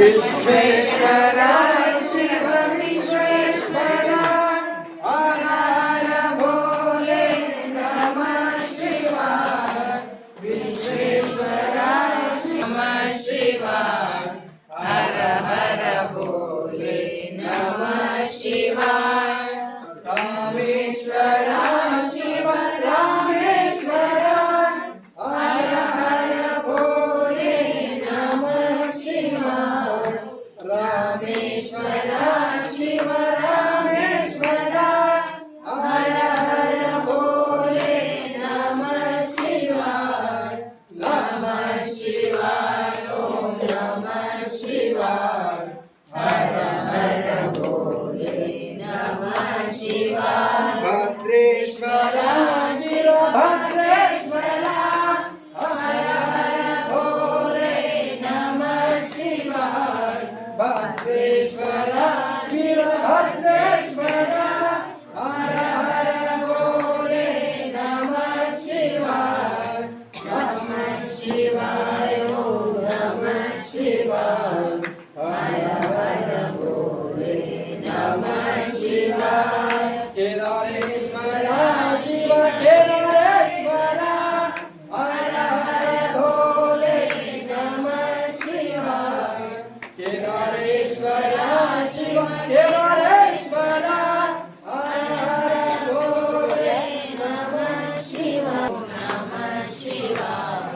विश्वेश्वर शिव विश्वेश्वर हर हर भोले नमः शिवाय विश्वेश्वर नमः शिवाय हर हर भोले नमः शिवाय रामेश्वर शिव रामेश्वर हर हर भोले नमः शिवाय रामेश्वर शिव रामेश्वर हर हर भोले नमः शिवाय ओम नमः शिवाय हर हर भोले नमः शिवाय भद्रेश्वर वीरभद्रेश्वर हर हर भोले नमः शिवाय भद्रेश्वर वीरभद्रेश्वर हर हर भोले नमः शिवाय ओम नमः शिवाय हर हर भोले नमः शिवाय केदारेश्वर शिव केदारेश्वर हर हर भोले नमः शिवाय केदारेश्वर शिव केदारेश्वर हर हर भोले नमः शिवाय नमः शिवाय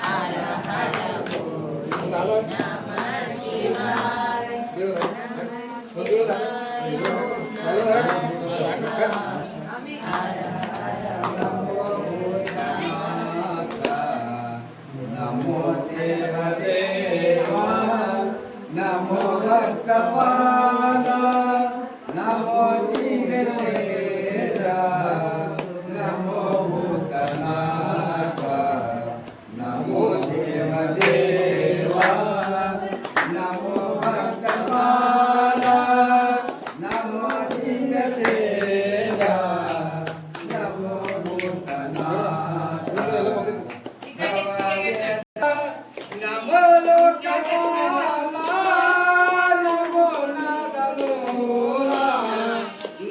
हर हर भोले नमः शिवाय नमो देव देवा नमो भक्तपाल नमो दिव्यतेजा नमो भूतनाथ नमो देव देवा नमो भक्तपाल नमो दिव्यतेजा नमो भूतनाथ नमो लोकपाला नमो नादलोला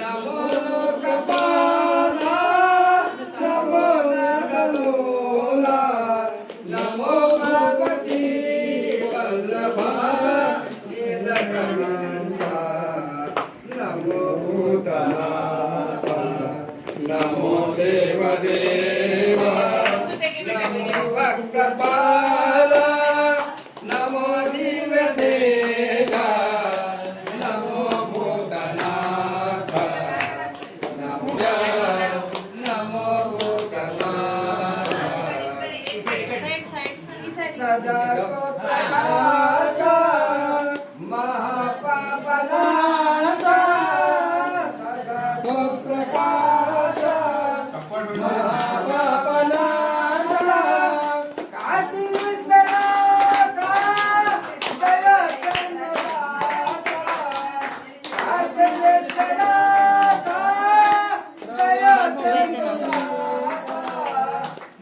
नमो लोकपाला नमो नादलोला नमो भगवती वल्लभा नीलकण्ठा नमो भूतनाथ नमो देवदेवा नमो भक्तपाल नमो दिव्यतेजा नमो भूतनाथ नमो भूतनाथ सदा स्वप्रकाश महापापनाश सदा स्वप्रकाश महापापनाश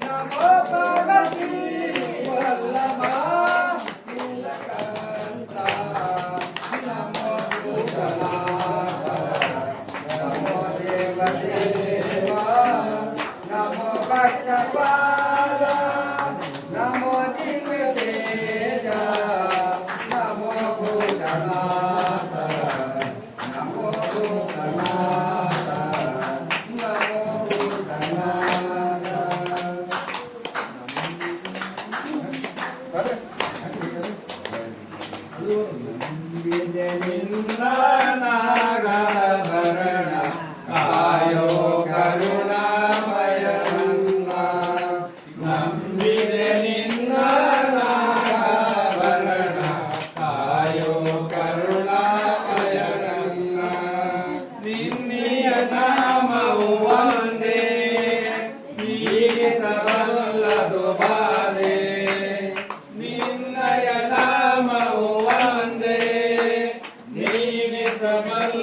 नमो भगवती वल्लभा नीलकण्ठा नमो भूतनाथ नमो देवदेवा नमो भक्तपाल नमो दिव्यतेजा नमो भूतनाथ नमो भूतनाथ नमो भूतनाथ नागाभरण कायो करुणामय ನಂಬಿದೆ ನಿನ್ನ ನಾಗಾಭರಣ ಕಾಯೋ ಕರುಣಾಮಯ ನಿನ್ನೆಯ ನಾಮವು ಒಂದೇ ಹೀಗೆ ಸವಲ್ಲದು ಬಾಧೆ ನಿನ್ನಯ ನಾಮವು ಒಂದೇ ಹೀಗೆ ಸವಲ್ಲ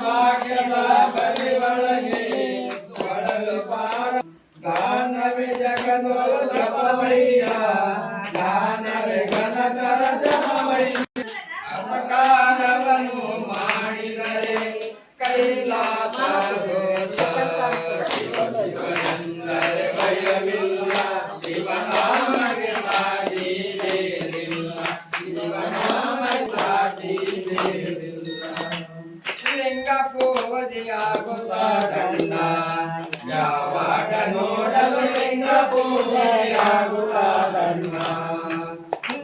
ಭಾಗ್ಯದ ಬರಿವೊಳಗೆ ಒಡಲು ಪಾರ ದಾನವೇ ಜಗದೊಳು ಜಪವಯ್ಯ ದಾನವೇ ಘನತರ ಜಪವಯ್ಯ ಅಪಕಾರವನ್ನು ಮಾಡಿದರೆ ಕೈಲಾಸ ದೋಷ ಶಿವನೆಂದರೆ ಭಯವಿಲ್ಲ ಶಿವನಾಮಗೆ ಸಾಟಿದೇನಿಲ್ಲ ಶಿವನಾಮಗೆ ಸಾಟಿದೇನಿಲ್ಲ ಲಿಂಗ ಪೂಜೆಯಾಗುತ್ತಾದಣ್ಣ ಯಾವಾಗ ನೋಡಲು ಲಿಂಗ ಪೂಜೆಯಾಗುತ್ತಾದಣ್ಣ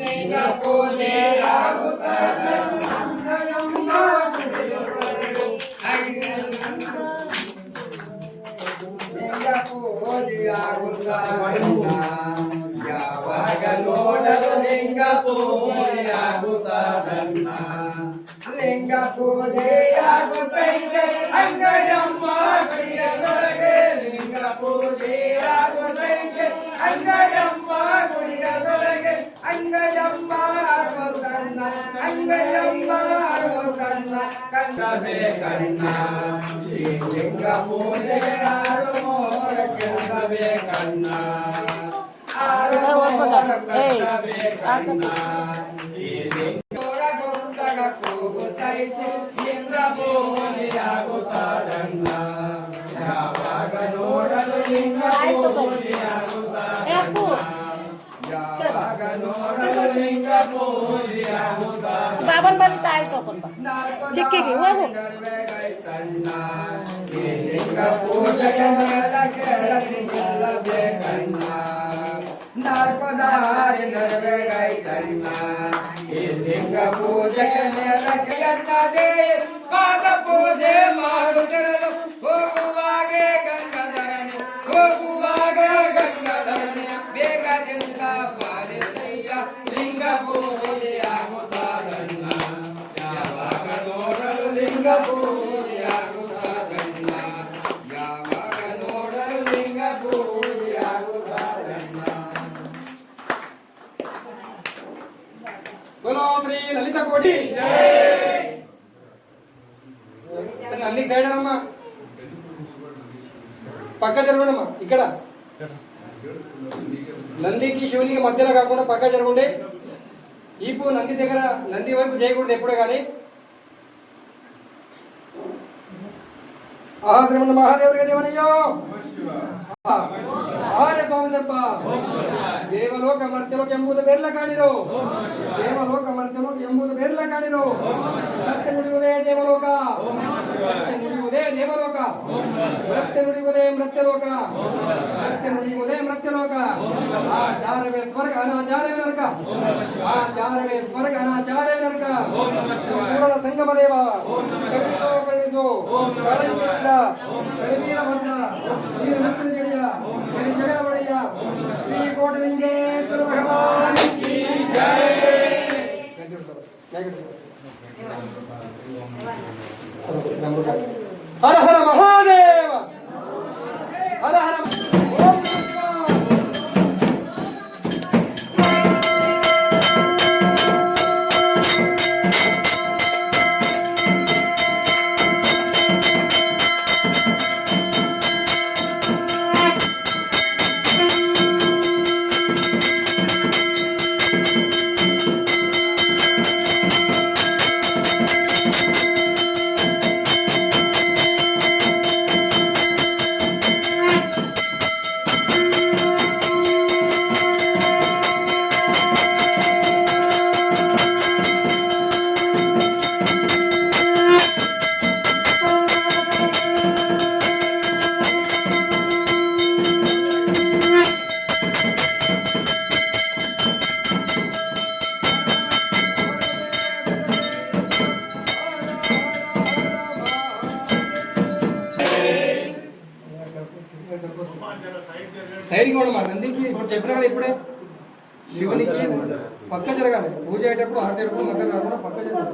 ಲಿಂಗ ಪೂಜೆಯಾಗುತ್ತಾದಣ್ಣ ಲಿಂಗ ಪೂಜೆಯಾಗುತ್ತಾದಣ್ಣ ಯಾವಾಗ ನೋಡಲು ಲಿಂಗ ಪೂಜೆಯಾಗುತ್ತಾದಣ್ಣ ಲಿಂಗ ಪೂಜೆಯಾಗುತ್ತೈತೆ ಅಂಗಯಮ್ಮ ಗುಡಿಯದೊಳಗೆ ಲಿಂಗ ಪೂಜೆಯಾಗುತ್ತೈತೆ ಅಂಗಯಮ್ಮ ಗುಡಿಯದೊಳಗೆ ಅಂಗಯಮ್ಮ ಕಣ್ಣ ಅಂಗಯಮ್ಮ ಕಣ್ಣ ಕಣ್ಣವೇ ಕಣ್ಣ ಈ ಲಿಂಗ ಪೂಜೆಗೆ ಆರು ಮೋರ ಕೆಲಸವೇ ಕಣ್ಣ ಆರು ಕಣ್ಣವೇ ಕಣ್ಣ ಈ ಲಿಂಗ ಕೂಗುತ್ತೈತೆ ಇಂದ್ರ ಪೂಜೆಯಾಗುತ್ತಾದಣ್ಣ ಯಾವಾಗ ನೋಡಲು ಲಿಂಗ ಪೂಜೆಯಾಗುತ್ತಾದಣ್ಣ ಯಾವಾಗ ನೋಡಲು ಲಿಂಗ ಪೂಜೆಯಾಗುತ್ತಾದಣ್ಣ ಬಾಬನ್ ಬಲ್ಲಿ ತಾಯಿ ತಗೊಂಡ ಚಿಕ್ಕಿಗೆ ಹೋಗು ಗೈತಣ್ಣ ಈ ಲಿಂಗ ಪೂಜೆಯ ಮೇಲೆ ಕೆಲಸಿಲ್ಲಬೇಕಣ್ಣ ನಾಲ್ಕದಾರಿ ನಡುವೆ ಗೈತಣ್ಣ ಈ ಲಿಂಗ ಪೂಜೆಯ ಮೇಲೆ ಅನ್ನದೇ ಪಾದ ಪೂಜೆ ಮಾಡುತ್ತಿರಲು ಹೋಗುವಾಗೆ ಗಂಗಾಧರನೆ ಹೋಗುವಾಗ ಗಂಗಾಧರನೆ ಬೇಗದಿಂದ ಪಾಲಿಸಯ್ಯ ಲಿಂಗ ಪೂಜೆಯಾಗುತ್ತಾದಣ್ಣ ಯಾವಾಗ ನೋಡಲು ಲಿಂಗ ಪೂಜೆಯಾಗುತ್ತಾದಣ್ಣ ಯಾವಾಗ ನೋಡಲು ಲಿಂಗ ಪೂಜೆಯಾಗುತ್ತಾದಣ್ಣ बोलो श्री ललिता कोटी అన్ని సైడ్ అమ్మా పక్క జరగండమ్మా ఇక్కడ నందికి శివునికి మధ్యలో కాకుండా పక్క జరగండి ఈపు నంది దగ్గర నంది వైపు చేయకూడదు ఎప్పుడే కానీ ఆశ్రమణ మహాదేవుడికి దేవనయ్యో ಆರ್ಯ ಸ್ವಾಮಿ ಸರ್ಪ ದೇವಲೋಕ ಮರ್ತ್ಯಲೋಕ ಎಂಬುದು ಬೇರ್ಲ ಕಾಣಿರೋ ದೇವಲೋಕ ಮರ್ತ್ಯಲೋಕ ಎಂಬುದು ಬೇರ್ಲ ಕಾಣಿರೋ ಸತ್ಯ ನುಡಿಯುವುದೇ ದೇವಲೋಕ ಸತ್ಯ ನುಡಿಯುವುದೇ ದೇವಲೋಕ ಮೃತ್ಯ ನುಡಿಯುವುದೇ ಮೃತ್ಯಲೋಕ ಸತ್ಯ ನುಡಿಯುವುದೇ ಮೃತ್ಯಲೋಕ ಆಚಾರವೇ ಸ್ವರ್ಗ ಅನಾಚಾರವೇ ನರಕ ಆಚಾರವೇ ಸ್ವರ್ಗ ಅನಾಚಾರವೇ ನರಕ ಕೂಡಲ ಸಂಗಮ ದೇವ ಕರುಣಿಸೋ ಕರುಣಿಸೋ ಕಳವೀರ ಭದ್ರ ಶ್ರೀ ಜಡಿಯ ಜಗಳ ಒಡೆಯ ಶ್ರೀ ಕೋಟಲಿಂಗೇಶ್ವರ ಭಗವಾನ್ ಕಿ ಜೈ ಹರ ಹರ ಮಹಾದೇವ ಹರ ಹರ ಓಂ ಕೃಷ್ಣ సైడ్కి కూడా నందికి ఇప్పుడు చెప్పిన కదా ఇప్పుడే శివునికి పక్క జరగాలి పూజ అయ్యేటప్పుడు హారతి అయ్యేటప్పుడు మధ్య కాకుండా పక్క జరగాలి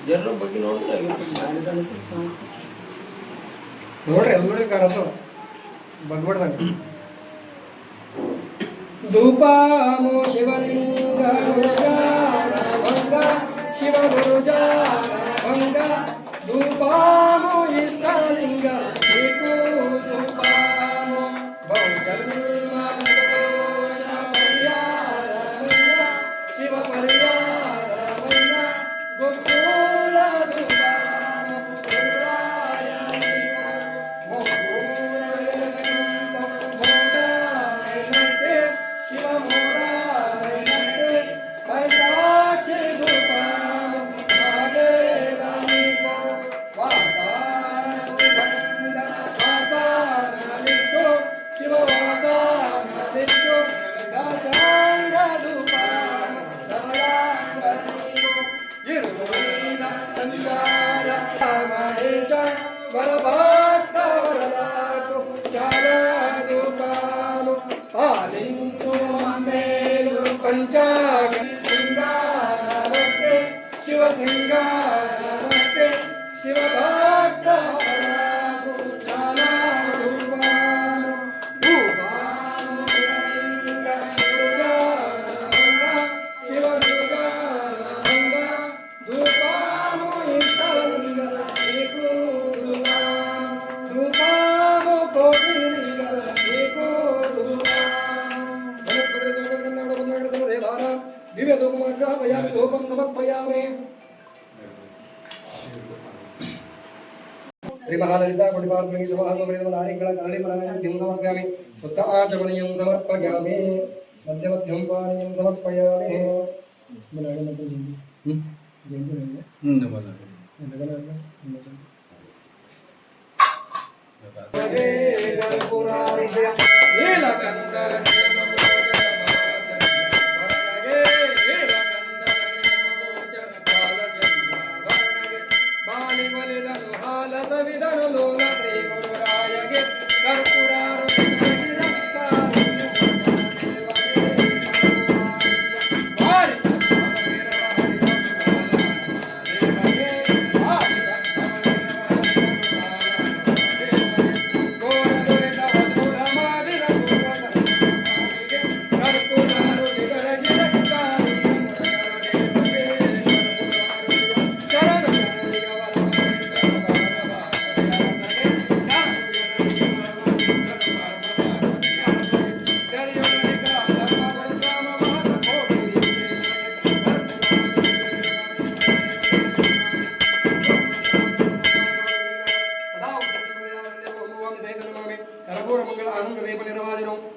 ಜನರ ಬಗ್ಗೆ ನೋಡಿದ್ರೆ ನೋಡ್ರಿ ಎಲ್ಲ ಕನಸು ಬಂದ್ಬಿಡ್ದಂಗೆ ಧೂಪಾಮೋ ಶಿವಲಿಂಗ ಭಂಗ ಶಿವ ಗುರುಜಾನ ಭಂಗ ಧೂಪಾಮೋ ಇಷ್ಟಲಿಂಗ ಏಕೋ ಧೂಪಾಮೋ ಬಹುಜನ್ಮ ದೋಷ ಪರಿಹಾರ ಭಂಗ ಶಿವ ಪರಿಹಾರ ಭಂಗ ಗೋಕುಲ ಧೂಪಾಮೋ ಶಿವ ಮೋರಾಯಣತೆ ಕೈಸಾಚಿ ಧೂಪಾಮ ಮಹಾದೇವನಿಗೋ ವಾಸಾನ ಸುಗಂಧ ವಾಸಾನಲಿಚ್ಚೋ ಶಿವ ವಾಸಾನಲಿಚ್ಚೋ ದಾಶಾಂಗ ಧೂಪಾಮ ಧವಳಾಂಗನಿಗೋ ಇರುವಿನ ಸಂಚಾರ ಮಹೇಶ ವರಭಕ್ತ ವರದಾಕು ಚಾರ ಧೂಪಾಮ ಪಾಲಿಂಚು ಮೇಲು ಪಂಚಾಗ ಸಿಂಗಾರವತ್ತೆ ಶಿವ ಸಿಂಗಾರವತ್ತೆ ಶಿವ ಭಕ್ತ ಶಿವ ಧೂಪಾಮೋ ಇಷ್ಟಲಿಂಗ ಏಕೋ ಧೂಪಾಮೋ ಕೋಟಿಲಿಂಗ ಏಕೋ ದಿವ್ಯ ಧೂಪಮಗ್ರಾಪಯಾಮಿ ಧೂಪಂ ಸಮರ್ಪಯಾಮಿ. ಶ್ರೀ ಮಹಾಲಲಿತಾ ಕುಟಿಪಾರ್ಪಣಿ ಸಮಾಸಮರಿಗಳ ಕರಳಿ ಮರಣಿಂ ಸಮರ್ಪಯಾಮಿ. ಶುದ್ಧ ಆಚಮನೀಯಂ ಸಮರ್ಪಯಾಮಿ. ಮಧ್ಯಮಧ್ಯಂ ಪಾನೀಯಂ ಸಮರ್ಪಯಾಮಿ.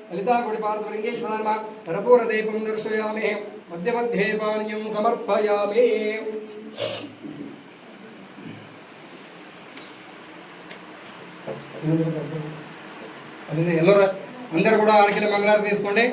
ಲಲಿತಾ ಗುಡಿಪಾರ್ಥಲಿಂಗೇಶ್ವರ ನಮಃ. ಕರ್ಪೂರ ದೀಪಂ ದರ್ಶಯಾಮಿ. ಮಧ್ಯ ಮಧ್ಯೆ ಪಾನೀಯಂ ಸಮರ್ಪಯಾಮಿ. ಅದರಿಂದ ಎಲ್ಲರ అందరూ కూడా ఆడికి మంగళారతి తీసుకోండి.